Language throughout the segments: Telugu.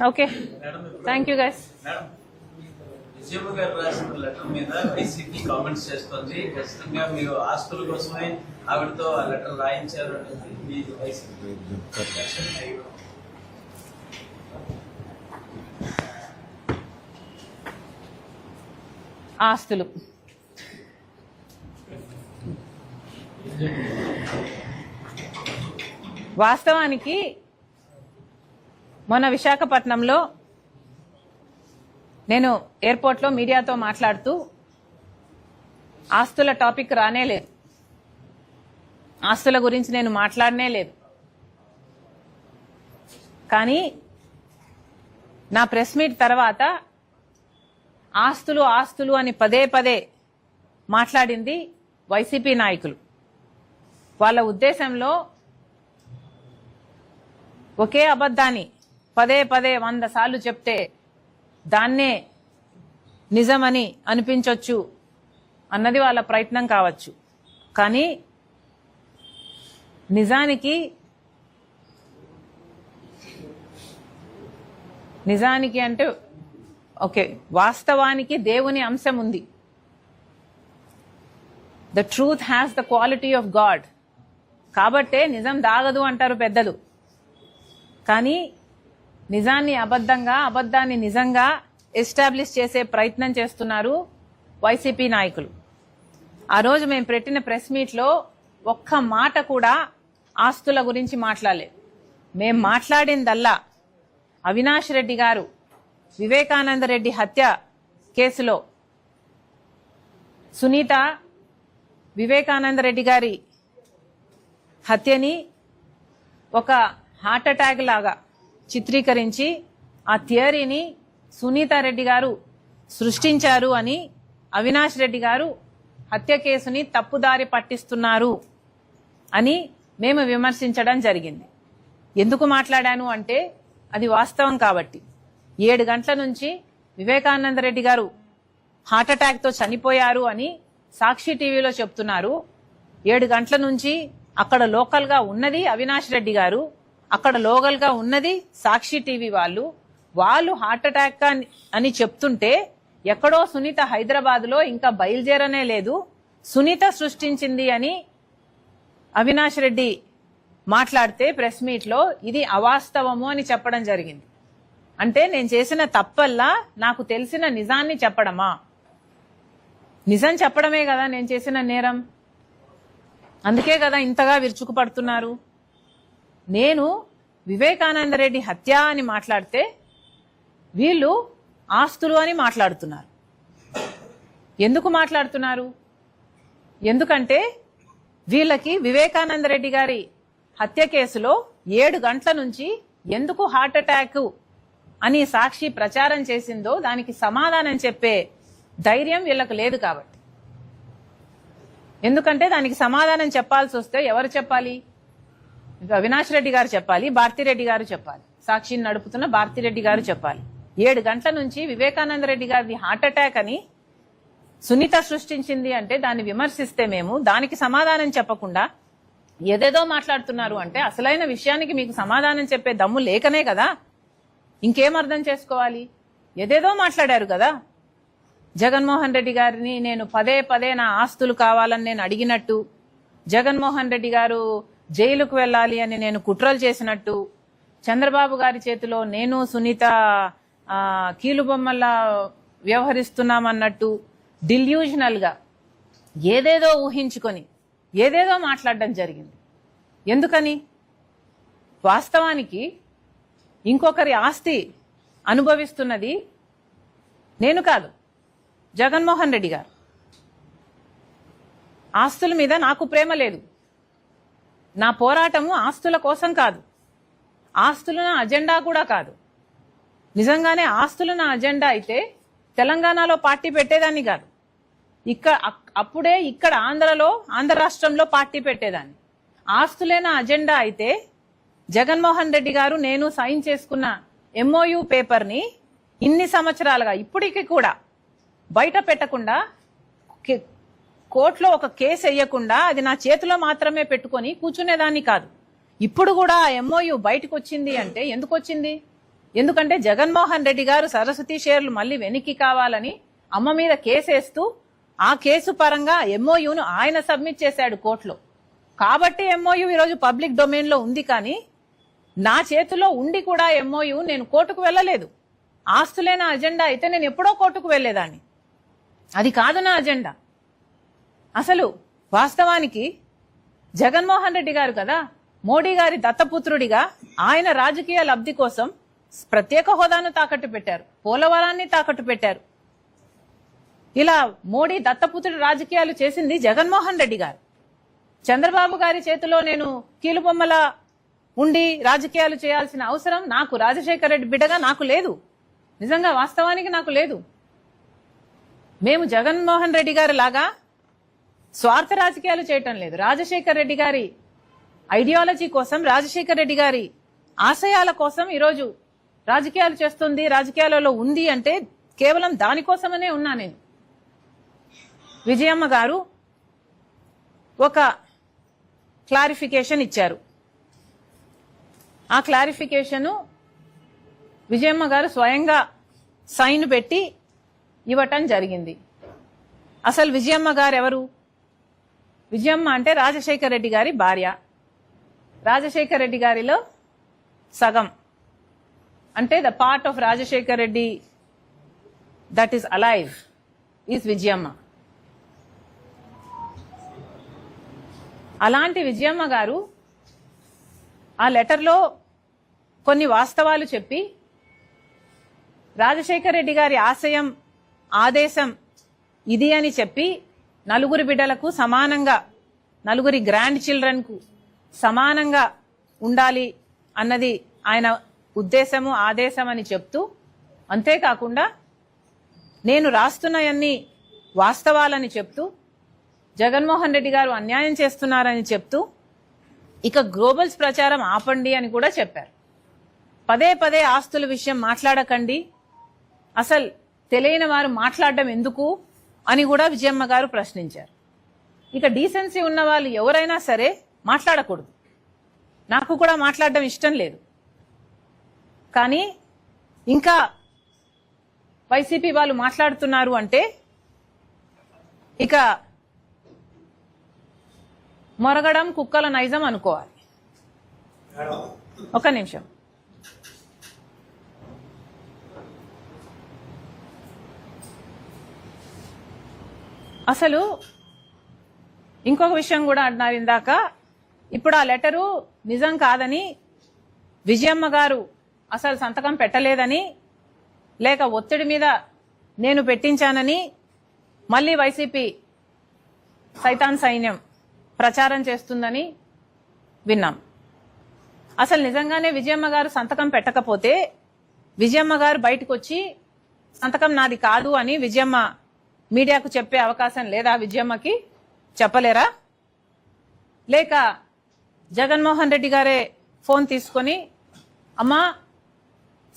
Okay, thank you guys. Vijayamma గారు రాసిన లెటర్ మీద వైసీపీ కామెంట్స్ చేస్తుంది. ఖచ్చితంగా మీరు ఆస్తుల కోసమే ఆవిడతో ఆ లెటర్ రాయించారు అనేది మీ వైసీపీ. ఆస్తులు వాస్తవానికి మొన్న విశాఖపట్నంలో నేను ఎయిర్పోర్ట్లో మీడియాతో మాట్లాడుతూ ఆస్తుల టాపిక్ రానే లేదు, ఆస్తుల గురించి నేను మాట్లాడనే లేదు. కానీ నా ప్రెస్ మీట్ తర్వాత ఆస్తులు ఆస్తులు అని పదే పదే మాట్లాడింది వైసీపీ నాయకులు. వాళ్ళ ఉద్దేశంలో ఒకే అబద్ధాన్ని పదే పదే 100 సార్లు చెప్తే దాన్నే నిజమని అనిపించవచ్చు అన్నది వాళ్ళ ప్రయత్నం కావచ్చు. కానీ నిజానికి అంటే ఓకే, వాస్తవానికి దేవుని అంశం ఉంది. The truth has the quality of God. కాబట్టే నిజం దాగదు అంటారు పెద్దలు. కానీ నిజాన్ని అబద్ధంగా, అబద్ధాన్ని నిజంగా ఎస్టాబ్లిష్ చేసే ప్రయత్నం చేస్తున్నారు వైసీపీ నాయకులు. ఆ రోజు మేము పెట్టిన ప్రెస్ మీట్లో ఒక్క మాట కూడా ఆస్తుల గురించి మాట్లాడలేదు. మేం మాట్లాడిందల్లా అవినాష్ రెడ్డి గారు వివేకానంద రెడ్డి హత్య కేసులో సునీత వివేకానంద రెడ్డి గారి హత్యని ఒక హార్ట్ అటాక్ లాగా చిత్రీకరించి ఆ థియరీని సునీత రెడ్డి గారు సృష్టించారు అని అవినాష్ రెడ్డి గారు హత్య కేసుని తప్పుదారి పట్టిస్తున్నారు అని మేము విమర్శించడం జరిగింది. ఎందుకు మాట్లాడాను అంటే అది వాస్తవం కాబట్టి. 7 గంటల నుంచి వివేకానంద రెడ్డి గారు హార్ట్ అటాక్ తో చనిపోయారు అని సాక్షి టీవీలో చెప్తున్నారు. 7 గంటల నుంచి అక్కడ లోకల్ గా ఉన్నది అవినాష్ రెడ్డి గారు, అక్కడ లోకల్ గా ఉన్నది సాక్షి టీవీ వాళ్ళు హార్ట్ అటాక్ అని చెప్తుంటే ఎక్కడో సునీత హైదరాబాద్ లో ఇంకా బయలుదేరనే లేదు, సునీత సృష్టించింది అని అవినాష్ రెడ్డి మాట్లాడితే ప్రెస్ మీట్ లో ఇది అవాస్తవము అని చెప్పడం జరిగింది. అంటే నేను చేసిన తప్పల్లా నాకు తెలిసిన నిజాన్ని చెప్పడమా? నిజం చెప్పడమే కదా నేను చేసిన నేరం. అందుకే కదా ఇంతగా విరుచుకుపడుతున్నారు. నేను వివేకానంద రెడ్డి హత్య అని మాట్లాడితే వీళ్ళు ఆస్తులు అని మాట్లాడుతున్నారు. ఎందుకు మాట్లాడుతున్నారు? ఎందుకంటే వీళ్ళకి వివేకానంద రెడ్డి గారి హత్య కేసులో 7 గంటల నుంచి ఎందుకు హార్ట్ అటాక్ అని సాక్షి ప్రచారం చేసిందో దానికి సమాధానం చెప్పే ధైర్యం వీళ్ళకు లేదు కాబట్టి. ఎందుకంటే దానికి సమాధానం చెప్పాల్సి వస్తే ఎవరు చెప్పాలి? అవినాష్ రెడ్డి గారు చెప్పాలి, భారతిరెడ్డి గారు చెప్పాలి, సాక్షిని నడుపుతున్న భారతిరెడ్డి గారు చెప్పాలి. 7 గంటల నుంచి వివేకానంద రెడ్డి గారిది హార్ట్ అటాక్ అని సునీత సృష్టించింది అంటే దాన్ని విమర్శిస్తే మేము దానికి సమాధానం చెప్పకుండా ఏదేదో మాట్లాడుతున్నారు అంటే అసలైన విషయానికి మీకు సమాధానం చెప్పే దమ్ము లేకనే కదా. ఇంకేం అర్థం చేసుకోవాలి? ఏదేదో మాట్లాడారు కదా. జగన్మోహన్ రెడ్డి గారిని నేను పదే పదే నా ఆస్తులు కావాలని నేను అడిగినట్టు, జగన్మోహన్ రెడ్డి గారు జైలుకు వెళ్ళాలి అని నేను కుట్రలు చేసినట్టు, చంద్రబాబు గారి చేతిలో నేను సునీత కీలుబొమ్మల్లా వ్యవహరిస్తున్నామన్నట్టు డిల్యూజనల్ గా ఏదేదో ఊహించుకొని ఏదేదో మాట్లాడడం జరిగింది. ఎందుకని? వాస్తవానికి ఇంకొకరి ఆస్తి అనుభవిస్తున్నది నేను కాదు, జగన్మోహన్ రెడ్డి గారు. ఆస్తుల మీద నాకు ప్రేమ లేదు. నా పోరాటము ఆస్తుల కోసం కాదు, ఆస్తులు నా అజెండా కూడా కాదు. నిజంగానే ఆస్తులు నా అజెండా అయితే తెలంగాణలో పార్టీ పెట్టేదాన్ని కాదు, అప్పుడే ఇక్కడ ఆంధ్ర రాష్ట్రంలో పార్టీ పెట్టేదాన్ని. ఆస్తులే నా అజెండా అయితే జగన్మోహన్ రెడ్డి గారు నేను సైన్ చేసుకున్న MOU పేపర్ని ఇన్ని సంవత్సరాలుగా ఇప్పటికీ కూడా బయట పెట్టకుండా, కోర్టులో ఒక కేసు వేయకుండా అది నా చేతిలో మాత్రమే పెట్టుకొని కూర్చునేదాన్ని కాదు. ఇప్పుడు కూడా MOU బయటకు వచ్చింది అంటే ఎందుకు వచ్చింది? ఎందుకంటే జగన్మోహన్ రెడ్డి గారు సరస్వతి షేర్లు మళ్ళీ వెనక్కి కావాలని అమ్మ మీద కేసేస్తూ ఆ కేసు పరంగా ఎంఓయూను ఆయన సబ్మిట్ చేశాడు కోర్టులో. కాబట్టి ఎంఓయూ ఈరోజు పబ్లిక్ డొమైన్ లో ఉంది. కానీ నా చేతిలో ఉండి కూడా ఎంఓయూ నేను కోర్టుకు వెళ్ళలేదు. ఆస్తులే నా అజెండా అయితే నేను ఎప్పుడో కోర్టుకు వెళ్లేదాన్ని. అది కాదు నా అజెండా. అసలు వాస్తవానికి జగన్మోహన్ రెడ్డి గారు కదా మోడీ గారి దత్తపుత్రుడిగా ఆయన రాజకీయ లబ్ధి కోసం ప్రత్యేక హోదాను తాకట్టు పెట్టారు, పోలవరాన్ని తాకట్టు పెట్టారు. ఇలా మోడీ దత్తపుత్రుడి రాజకీయాలు చేసింది జగన్మోహన్ రెడ్డి గారు. చంద్రబాబు గారి చేతిలో నేను కీలుబొమ్మల ఉండి రాజకీయాలు చేయాల్సిన అవసరం నాకు రాజశేఖర రెడ్డి బిడ్డగా నాకు లేదు. నిజంగా వాస్తవానికి నాకు లేదు. మేము జగన్మోహన్ రెడ్డి గారి లాగా స్వార్థ రాజకీయాలు చేయటం లేదు. రాజశేఖర రెడ్డి గారి ఐడియాలజీ కోసం, రాజశేఖర రెడ్డి గారి ఆశయాల కోసం ఈరోజు రాజకీయాలు చేస్తుంది, రాజకీయాలలో ఉంది అంటే కేవలం దానికోసమనే ఉన్నా నేను. విజయమ్మ గారు ఒక క్లారిఫికేషన్ ఇచ్చారు. ఆ క్లారిఫికేషను విజయమ్మ గారు స్వయంగా సైన్ పెట్టి ఇవ్వటం జరిగింది. అసలు విజయమ్మ గారు ఎవరు? విజయమ్మ అంటే రాజశేఖర రెడ్డి గారి భార్య. రాజశేఖర రెడ్డి గారిలో సగం అంటే the part of Rajasekhara Reddy that is alive is Vijayamma. అలాంటి విజయమ్మ గారు ఆ లెటర్లో కొన్ని వాస్తవాలు చెప్పి రాజశేఖర రెడ్డి గారి ఆశయం, ఆదేశం ఇది అని చెప్పి నలుగురి బిడ్డలకు సమానంగా, నలుగురి గ్రాండ్ చిల్డ్రన్ కు సమానంగా ఉండాలి అన్నది ఆయన ఉద్దేశము, ఆదేశం అని చెప్తూ, అంతేకాకుండా నేను రాస్తున్నవన్నీ వాస్తవాలని చెప్తూ జగన్మోహన్ రెడ్డి గారు అన్యాయం చేస్తున్నారని చెప్తూ ఇక గ్లోబల్స్ ప్రచారం ఆపండి అని కూడా చెప్పారు. పదే పదే ఆస్తుల విషయం మాట్లాడకండి, అసలు తెలియని వారు మాట్లాడడం ఎందుకు అని కూడా విజయమ్మ గారు ప్రశ్నించారు. ఇక డీసెన్సీ ఉన్న వాళ్ళు ఎవరైనా సరే మాట్లాడకూడదు. నాకు కూడా మాట్లాడడం ఇష్టం లేదు. కానీ ఇంకా వైసీపీ వాళ్ళు మాట్లాడుతున్నారు అంటే ఇక మొరగడం కుక్కల నైజం అనుకోవాలి. ఒక నిమిషం. అసలు ఇంకొక విషయం కూడా అన్నారు ఇందాక. ఇప్పుడు ఆ లెటరు నిజం కాదని, విజయమ్మ గారు అసలు సంతకం పెట్టలేదని, లేక ఒత్తిడి మీద నేను పెట్టించానని మళ్ళీ వైసీపీ సైతాన్ సైన్యం ప్రచారం చేస్తుందని విన్నాం. అసలు నిజంగానే విజయమ్మ గారు సంతకం పెట్టకపోతే విజయమ్మ గారు బయటకు వచ్చి సంతకం నాది కాదు అని విజయమ్మ మీడియాకు చెప్పే అవకాశం లేదా? విజయమ్మకి చెప్పలేరా? లేక జగన్మోహన్ రెడ్డి గారే ఫోన్ తీసుకొని అమ్మా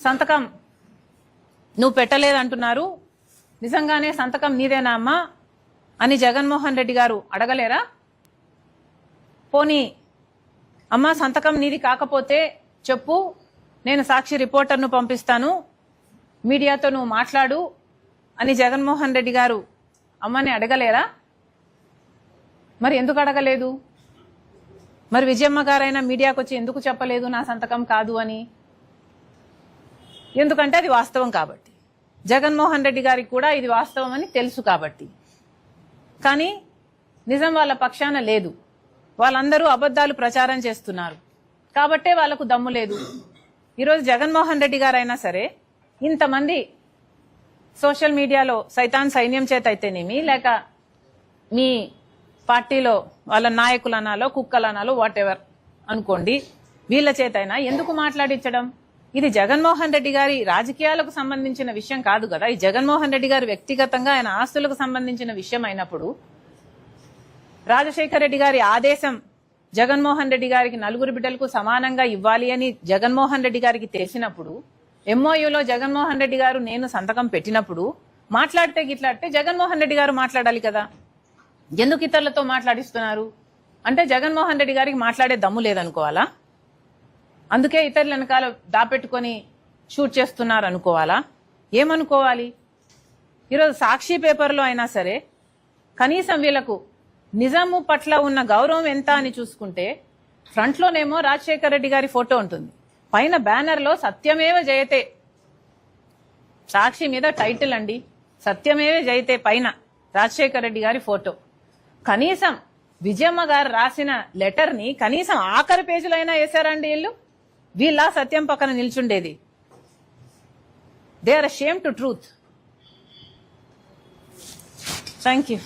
సంతకం నువ్వు పెట్టలేదంటున్నారు, నిజంగానే సంతకం నీదేనా అమ్మా అని జగన్మోహన్ రెడ్డి గారు అడగలేరా? పోనీ అమ్మా సంతకం నీది కాకపోతే చెప్పు, నేను సాక్షి రిపోర్టర్ను పంపిస్తాను, మీడియాతో నువ్వు మాట్లాడు అని జగన్మోహన్ రెడ్డి గారు అమ్మని అడగలేరా? మరి ఎందుకు అడగలేదు? మరి విజయమ్మ గారైనా మీడియాకు వచ్చి ఎందుకు చెప్పలేదు నా సంతకం కాదు అని? ఎందుకంటే అది వాస్తవం కాబట్టి, జగన్మోహన్ రెడ్డి గారికి కూడా ఇది వాస్తవం అని తెలుసు కాబట్టి. కానీ నిజం వాళ్ళ పక్షాన లేదు. వాళ్ళందరూ అబద్ధాలు ప్రచారం చేస్తున్నారు కాబట్టే వాళ్లకు దమ్ము లేదు. ఈరోజు జగన్మోహన్ రెడ్డి గారైనా సరే ఇంతమంది సోషల్ మీడియాలో సైతాన్ సైన్యం చేత అయితేనేమి, లేక మీ పార్టీలో వాళ్ళ నాయకులు అనాలో, కుక్కలు అనాలో, వాట్ ఎవర్ అనుకోండి, వీళ్ళ చేతైనా ఎందుకు మాట్లాడించడం? ఇది జగన్మోహన్ రెడ్డి గారి రాజకీయాలకు సంబంధించిన విషయం కాదు కదా. ఈ జగన్మోహన్ రెడ్డి గారు వ్యక్తిగతంగా ఆయన ఆస్తులకు సంబంధించిన విషయం అయినప్పుడు, రాజశేఖర రెడ్డి గారి ఆదేశం జగన్మోహన్ రెడ్డి గారికి నలుగురు బిడ్డలకు సమానంగా ఇవ్వాలి అని జగన్మోహన్ రెడ్డి గారికి తెలిసినప్పుడు, ఎంఓయూలో జగన్మోహన్ రెడ్డి గారు నేను సంతకం పెట్టినప్పుడు మాట్లాడితే గిట్లాడితే జగన్మోహన్ రెడ్డి గారు మాట్లాడాలి కదా. ఎందుకు ఇతరులతో మాట్లాడిస్తున్నారు అంటే జగన్మోహన్ రెడ్డి గారికి మాట్లాడే దమ్ము లేదనుకోవాలా? అందుకే ఇతరుల వెనకాల దాపెట్టుకొని షూట్ చేస్తున్నారు అనుకోవాలా? ఏమనుకోవాలి? ఈరోజు సాక్షి పేపర్లో అయినా సరే కనీసం వీళ్ళకు నిజాము పట్ల ఉన్న గౌరవం ఎంత అని చూసుకుంటే ఫ్రంట్లోనేమో రాజశేఖర రెడ్డి గారి ఫోటో ఉంటుంది, పైన బ్యానర్లో సత్యమేవ జయతే, సాక్షి మీద టైటిల్ అండి, సత్యమేవ జయతే, పైన రాజశేఖర రెడ్డి గారి ఫోటో. కనీసం విజయమ్మ గారు రాసిన లెటర్ని కనీసం ఆఖరి పేజీలో అయినా వేశారండి వీళ్ళు? వీళ్ళ సత్యం పక్కన నిల్చుండేది. They are ashamed to truth. Thank you.